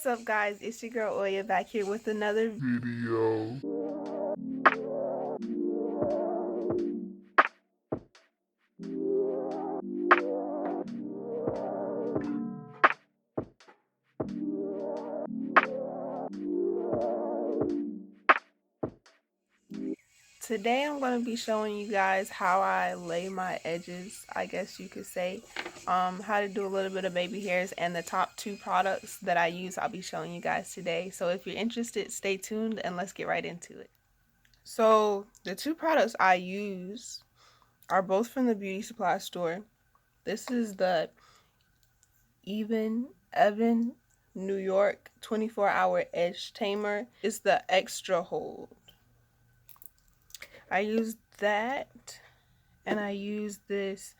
What's up, guys? It's your girl Oya back here with another video. Today I'm going to be showing you guys how I lay my edges, I guess you could say. How to do a little bit of baby hairs, and the top 2 products that I use I'll be showing you guys today. So if you're interested, stay tuned and let's get right into it. So the 2 products I use are both from the beauty supply store. This is the Evan New York 24-hour edge tamer. It's the extra hold. I use that, and I use this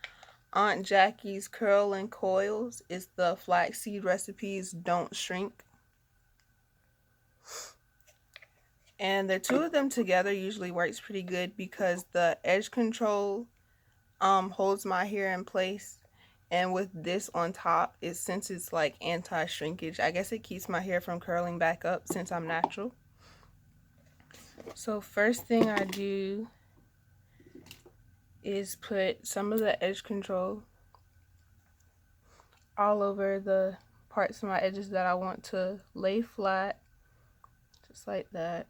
Aunt Jackie's Curl and Coils. It's the Flaxseed Recipes Don't Shrink. And the 2 of them together usually works pretty good because the edge control holds my hair in place, and with this on top, since it's like anti-shrinkage, I guess it keeps my hair from curling back up since I'm natural. So first thing I do is put some of the edge control all over the parts of my edges that I want to lay flat, just like that.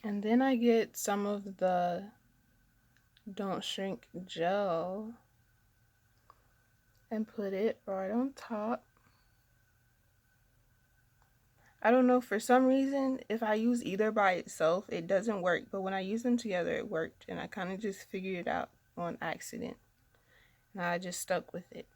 And then I get some of the Don't Shrink gel and put it right on top. I don't know, for some reason, if I use either by itself, it doesn't work. But when I use them together, it worked. And I kind of just figured it out on accident. And I just stuck with it.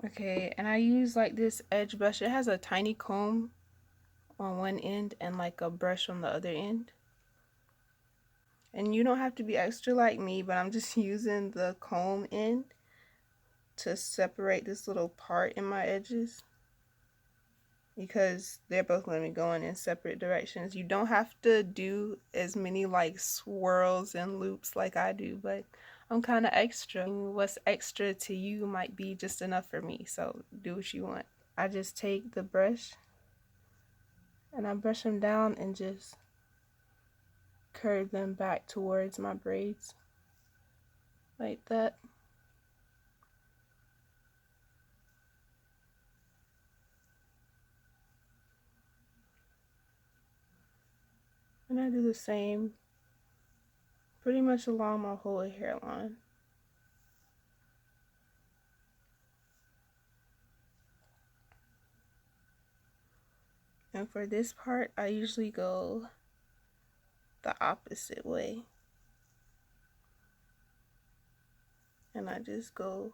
Okay, and I use like this edge brush. It has a tiny comb on one end and like a brush on the other end. And you don't have to be extra like me, but I'm just using the comb end to separate this little part in my edges, because they're both going to be going in separate directions. You don't have to do as many like swirls and loops like I do, but I'm kind of extra. What's extra to you might be just enough for me, so do what you want. I just take the brush and I brush them down and just curve them back towards my braids like that. And I do the same pretty much along my whole hairline. And for this part, I usually go the opposite way. And I just go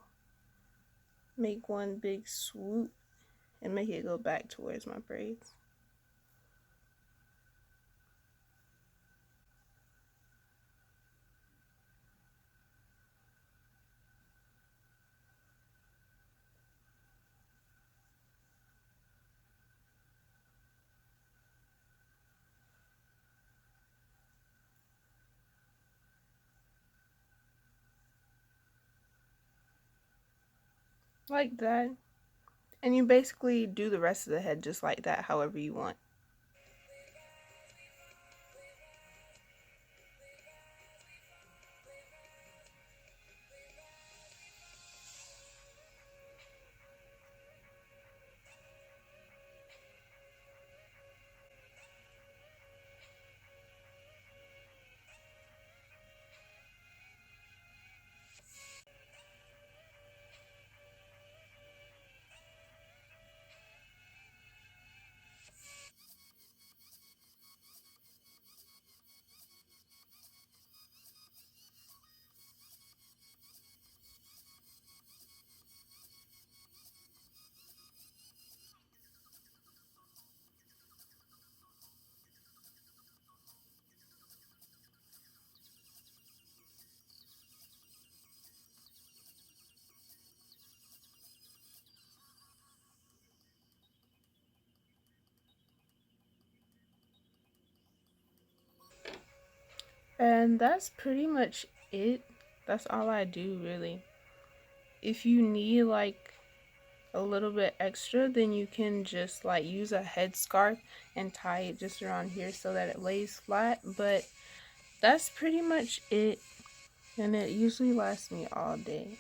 make one big swoop and make it go back towards my braids. Like that. And you basically do the rest of the head just like that, however you want. And that's pretty much it. That's all I do, really. If you need like a little bit extra, then you can just like use a headscarf and tie it just around here so that it lays flat. But that's pretty much it, and it usually lasts me all day.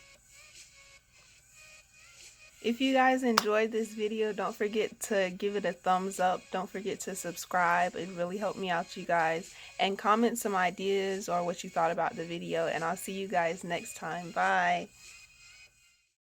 If you guys enjoyed this video, don't forget to give it a thumbs up. Don't forget to subscribe. It really helped me out, you guys. And comment some ideas or what you thought about the video. And I'll see you guys next time. Bye.